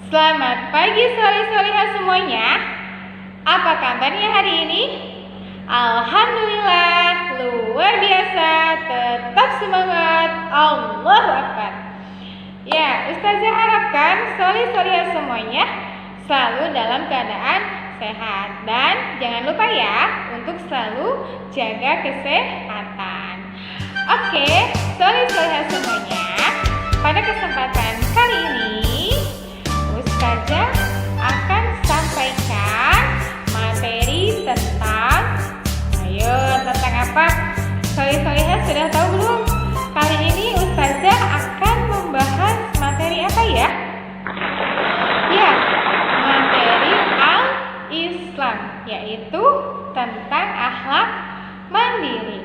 Selamat pagi solih-solihah semuanya. Apa kabarnya hari ini? Alhamdulillah, luar biasa. Tetap semangat. Allahu Akbar. Ya, Ustazah harapkan solih-solihah semuanya selalu dalam keadaan sehat. Dan jangan lupa ya untuk selalu jaga kesehatan. Oke, solih-solihah semuanya, pada kesempatan kali ini Ustazah akan sampaikan materi tentang apa? Solih-solihah sudah tahu belum? Kali ini Ustazah akan membahas materi apa ya? Ya, materi Al-Islam, yaitu tentang akhlak mandiri.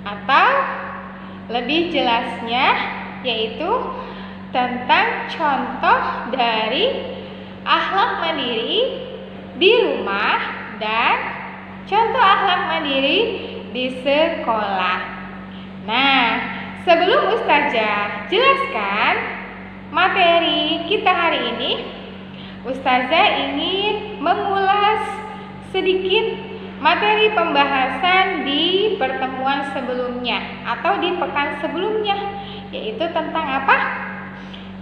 Atau lebih jelasnya yaitu tentang contoh dari akhlak mandiri di rumah dan contoh akhlak mandiri di sekolah. Nah, sebelum Ustazah jelaskan materi kita hari ini, Ustazah ingin mengulas sedikit materi pembahasan di pertemuan sebelumnya atau di pekan sebelumnya, yaitu tentang apa?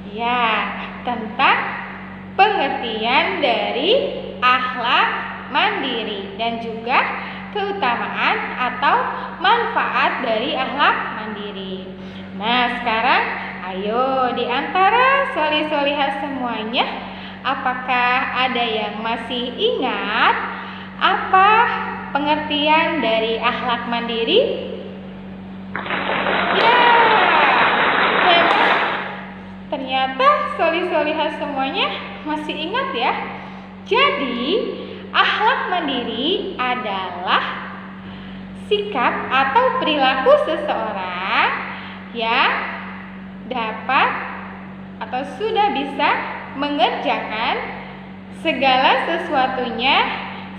Ya, tentang pengertian dari akhlak mandiri dan juga keutamaan atau manfaat dari akhlak mandiri. Nah, sekarang ayo di antara solih-solihah semuanya, apakah ada yang masih ingat apa pengertian dari akhlak mandiri? Ya, hebat. Ternyata solih-solihah semuanya masih ingat ya. Jadi, akhlak mandiri adalah sikap atau perilaku seseorang yang dapat atau sudah bisa mengerjakan segala sesuatunya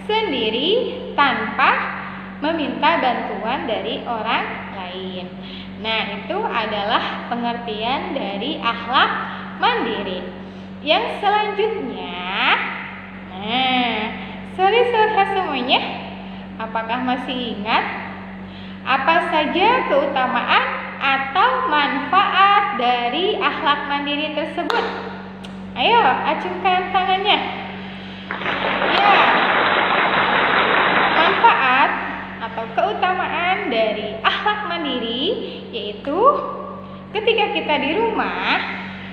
sendiri tanpa meminta bantuan dari orang lain. Nah, itu adalah pengertian dari akhlak mandiri. Yang selanjutnya, solih-solihah semuanya, apakah masih ingat apa saja keutamaan atau manfaat dari akhlak mandiri tersebut? Ayo, acungkan tangannya. Ya, manfaat atau keutamaan dari akhlak mandiri yaitu ketika kita di rumah,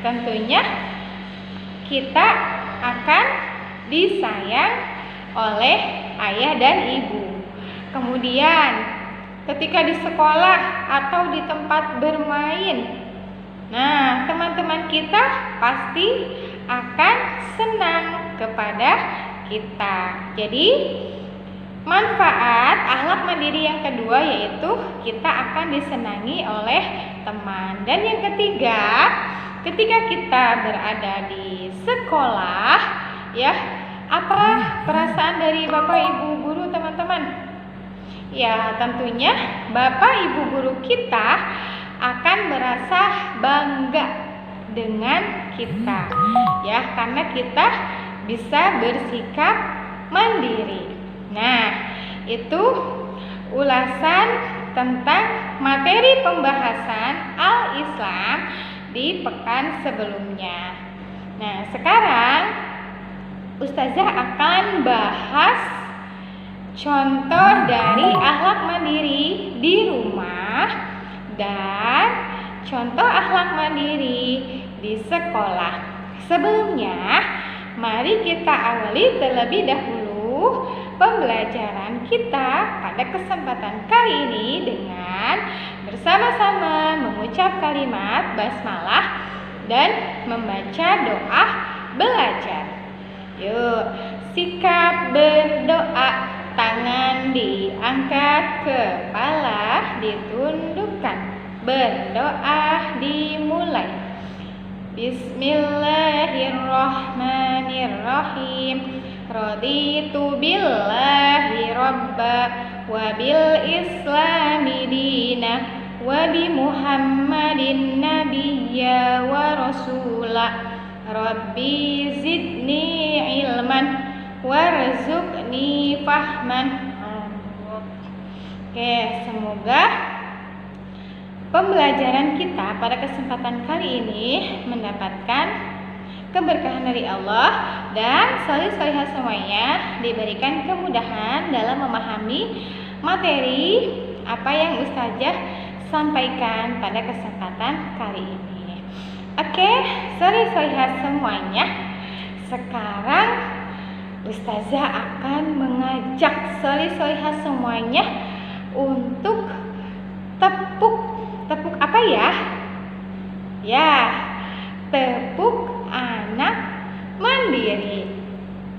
tentunya kita akan disayang oleh ayah dan ibu. Kemudian ketika di sekolah atau di tempat bermain, nah, teman-teman kita pasti akan senang kepada kita. Jadi, manfaat akhlak mandiri yang kedua yaitu kita akan disenangi oleh teman. Dan yang ketiga, ketika kita berada di sekolah, ya, apa perasaan dari Bapak Ibu guru teman-teman? Ya, tentunya Bapak Ibu guru kita akan merasa bangga dengan kita, ya, karena kita bisa bersikap mandiri. Nah, itu ulasan tentang materi pembahasan Al-Islam di pekan sebelumnya. Nah, sekarang Ustazah akan bahas contoh dari akhlak mandiri di rumah dan contoh akhlak mandiri di sekolah. Sebelumnya, mari kita awali terlebih dahulu pembelajaran kita pada kesempatan kali ini dengan bersama-sama mengucap kalimat basmalah dan membaca doa belajar. Yuk, sikap berdoa, tangan diangkat, kepala ditundukkan. Berdoa dimulai. Bismillahirrahmanirrahim. Raditu billahi rabba wa bil islami dina wa bi Muhammadin nabiyya wa rasula Rabbi zidni ilman warzuqni fahman. Oke, semoga pembelajaran kita pada kesempatan kali ini mendapatkan keberkahan dari Allah dan solih-solihah semuanya diberikan kemudahan dalam memahami materi apa yang Ustazah sampaikan pada kesempatan kali ini. Oke, solih-solihah semuanya, sekarang Ustazah akan mengajak solih-solihah semuanya untuk tepuk apa ya? Ya, tepuk anak mandiri.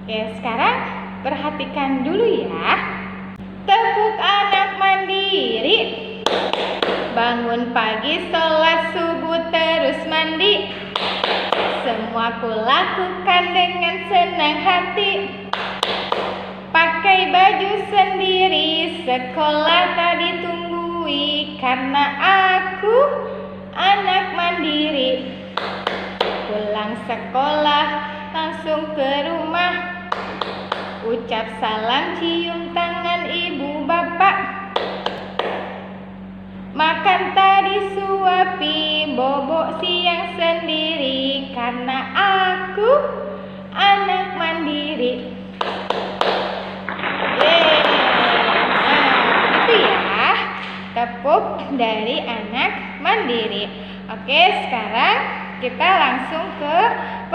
Oke, sekarang perhatikan dulu ya. Tepuk anak mandiri. Bangun pagi, sholat subuh, terus mandi. Semua ku lakukan dengan senang hati. Pakai baju sendiri, sekolah tak ditunggui, karena aku anak mandiri. Pulang sekolah langsung ke rumah, ucap salam, cium tangan ibu bapak. Makan tak disuapi, bobok siang sendiri, karena aku anak mandiri. Nah, itu ya, tepuk dari anak mandiri. Oke, sekarang kita langsung ke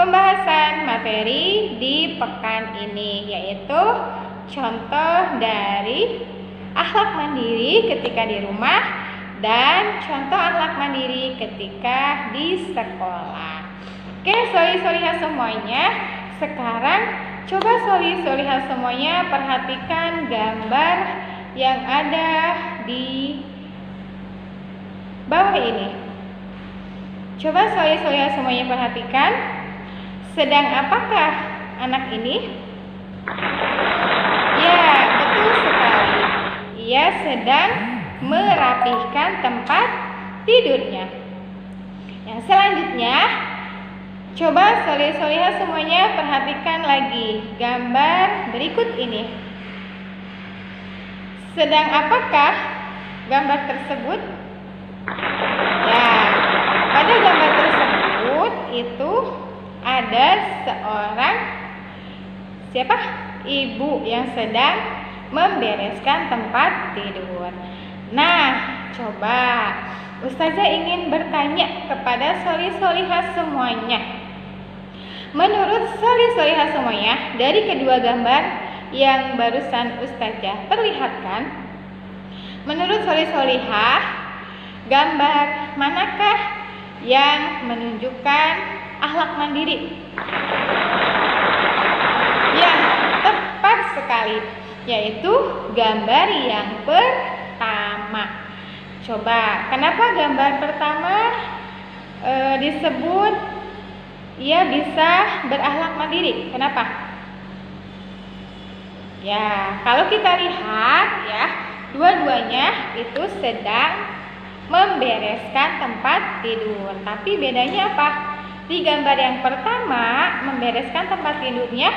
pembahasan materi di pekan ini, yaitu contoh dari akhlak mandiri ketika di rumah dan contoh akhlak mandiri ketika di sekolah. Oke, solih-solihah semuanya, sekarang coba solih-solihah semuanya perhatikan gambar yang ada di bawah ini. Coba solih-solihah semuanya perhatikan. Sedang apakah anak ini? Ya, betul sekali. Ia sedang merapihkan tempat tidurnya. Yang selanjutnya, coba solih-solihah semuanya perhatikan lagi gambar berikut ini. Sedang apakah gambar tersebut? Ya, pada gambar tersebut itu ada seorang ibu yang sedang membereskan tempat tidur. Nah, coba Ustazah ingin bertanya kepada solih-solihah semuanya. Menurut solih-solihah semuanya, dari kedua gambar yang barusan Ustazah perlihatkan, menurut solih-solihah, gambar manakah yang menunjukkan akhlak mandiri? Ya, tepat sekali, yaitu gambar yang pertama. Coba, kenapa gambar pertama disebut ia bisa berakhlak mandiri? Kenapa? Ya, kalau kita lihat ya, dua-duanya itu sedang membereskan tempat tidur. Tapi bedanya apa? Di gambar yang pertama, membereskan tempat tidurnya,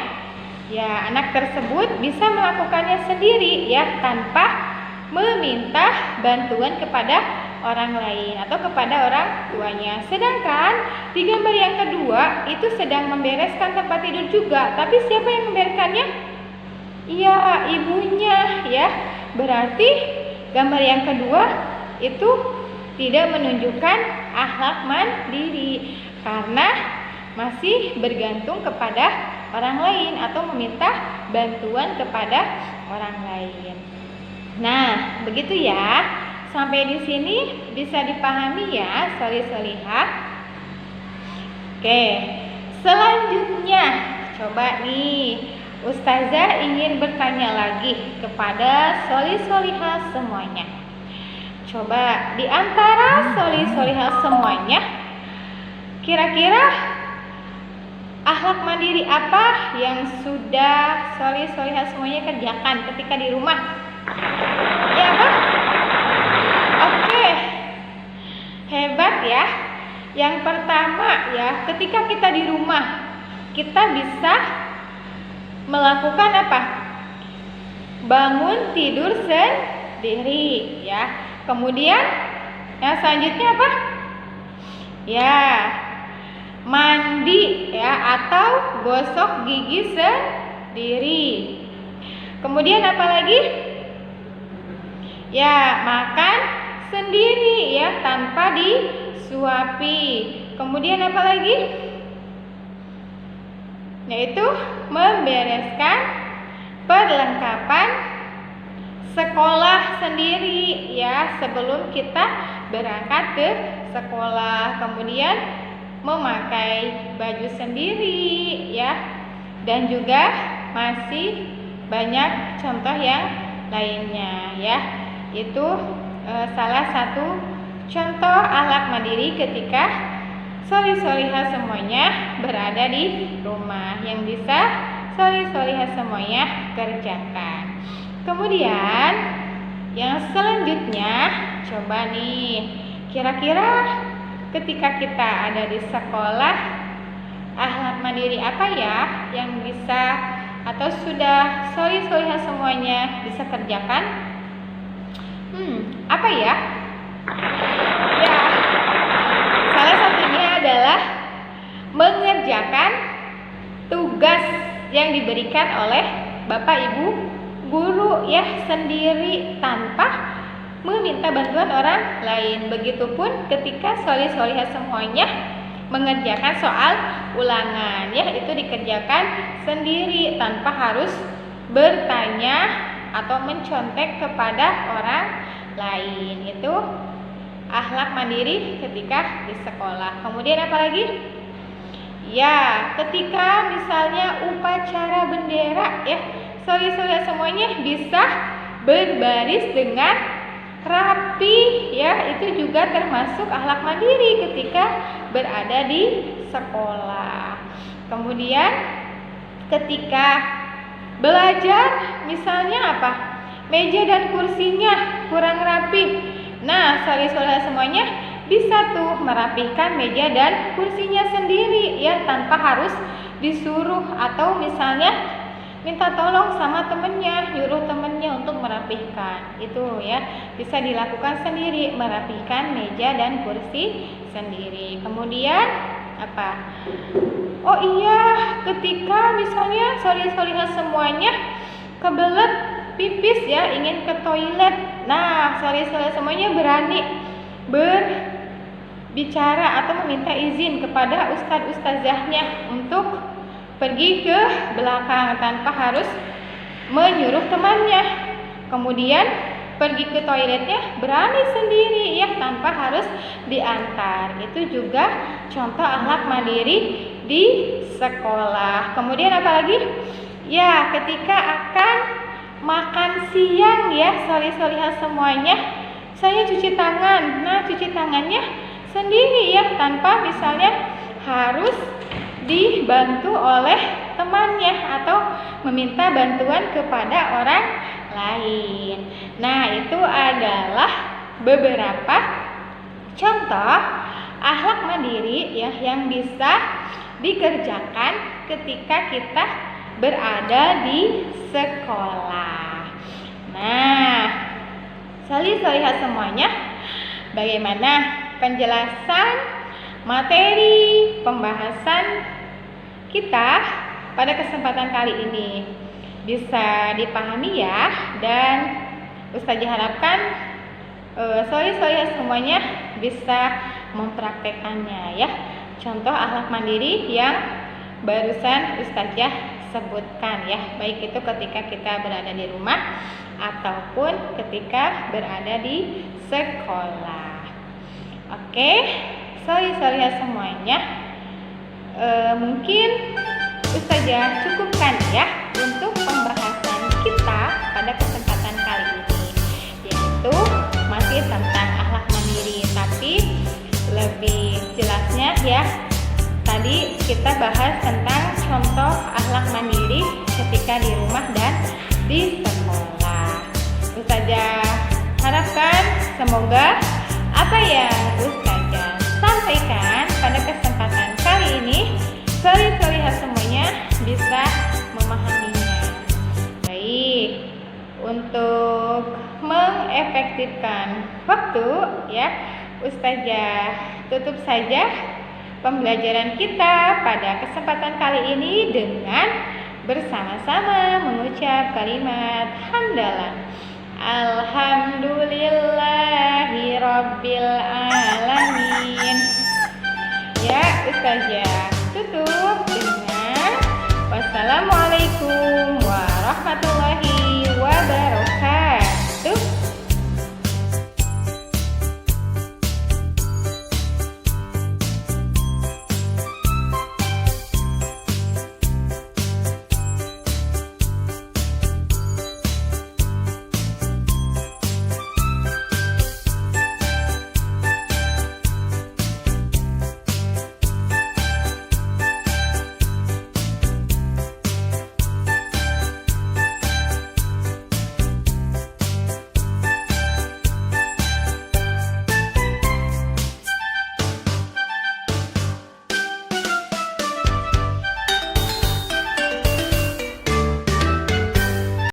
ya anak tersebut bisa melakukannya sendiri ya, tanpa meminta bantuan kepada orang lain atau kepada orang tuanya. Sedangkan di gambar yang kedua itu sedang membereskan tempat tidur juga, tapi siapa yang membereskannya? Iya, ibunya ya. Berarti gambar yang kedua itu tidak menunjukkan akhlak mandiri karena masih bergantung kepada orang lain atau meminta bantuan kepada orang lain. Nah, begitu ya. Sampai di sini bisa dipahami ya, solih-solihah. Oke, selanjutnya coba nih Ustazah ingin bertanya lagi kepada solih-solihah semuanya. Coba di antara solih-solihah semuanya, kira-kira akhlak mandiri apa yang sudah solih-solihah semuanya kerjakan ketika di rumah? Ya apa? Oke, hebat ya. Yang pertama ya, ketika kita di rumah, kita bisa melakukan apa? Bangun tidur sendiri ya. Kemudian yang selanjutnya apa? Ya, mandi ya atau gosok gigi sendiri. Kemudian apa lagi? Ya, makan sendiri ya tanpa disuapi. Kemudian apa lagi? Yaitu membereskan perlengkapan sekolah sendiri ya sebelum kita berangkat ke sekolah. Kemudian memakai baju sendiri ya, dan juga masih banyak contoh yang lainnya ya. Itu salah satu contoh akhlak mandiri ketika sholih-sholihah semuanya berada di rumah, yang bisa sholih-sholihah semuanya kerjakan. Kemudian yang selanjutnya, coba nih, kira-kira ketika kita ada di sekolah, akhlak mandiri apa ya yang bisa atau sudah sholih-sholihah semuanya bisa kerjakan? Apa ya? Ya, salah satunya adalah mengerjakan tugas yang diberikan oleh Bapak Ibu guru ya sendiri tanpa meminta bantuan orang lain. Begitupun ketika sholih-sholihah semuanya mengerjakan soal ulangan ya, itu dikerjakan sendiri tanpa harus bertanya atau mencontek kepada orang lain. Itu akhlak mandiri ketika di sekolah. Kemudian apa lagi? Ya, ketika misalnya upacara bendera ya, sholih-sholihah semuanya bisa berbaris dengan rapi ya, itu juga termasuk akhlak mandiri ketika berada di sekolah. Kemudian ketika belajar misalnya apa? Meja dan kursinya kurang rapi. Nah, sholih-sholihah semuanya bisa tuh merapihkan meja dan kursinya sendiri ya tanpa harus disuruh atau misalnya minta tolong sama temennya, nyuruh temennya untuk merapihkan. Itu ya bisa dilakukan sendiri, merapihkan meja dan kursi sendiri. Kemudian apa? Oh iya, ketika misalnya sholih-sholihah semuanya kebelet pipis ya, ingin ke toilet. Nah, sholih-sholihah semuanya berani berbicara atau meminta izin kepada ustadz-ustazahnya untuk pergi ke belakang tanpa harus menyuruh temannya. Kemudian pergi ke toiletnya berani sendiri ya tanpa harus diantar. Itu juga contoh akhlak mandiri di sekolah. Kemudian apa lagi? Ya, ketika akan makan siang ya, sholih-sholihah semuanya saya cuci tangan. Nah, cuci tangannya sendiri ya tanpa misalnya harus dibantu oleh temannya atau meminta bantuan kepada orang lain. Nah, itu adalah beberapa contoh akhlak mandiri ya yang bisa dikerjakan ketika kita berada di sekolah. Nah, sholih-sholihah semuanya, bagaimana penjelasan materi pembahasan kita pada kesempatan kali ini? Bisa dipahami ya, dan Ustazah harapkan sholih-sholihah semuanya bisa mempraktekannya ya. Contoh akhlak mandiri yang barusan Ustazah sebutkan ya, baik itu ketika kita berada di rumah ataupun ketika berada di sekolah. Oke, sholih-sholihah semuanya, mungkin Ustazah cukupkan ya untuk pembahasan kita pada kesempatan kali ini, yaitu masih tentang akhlak mandiri, tapi lebih jelasnya ya tadi kita bahas tentang contoh akhlak mandiri ketika di rumah dan di sekolah. Ustazah harapkan semoga apa yang Ustazah sampaikan sampaikan pada kesempatan kali ini, solih-solihah semuanya bisa memahaminya. Baik, untuk mengefektifkan waktu ya, Ustazah tutup saja pembelajaran kita pada kesempatan kali ini dengan bersama-sama mengucap kalimat hamdalah. Alhamdulillahirabbil alamin. Ya Ustazah,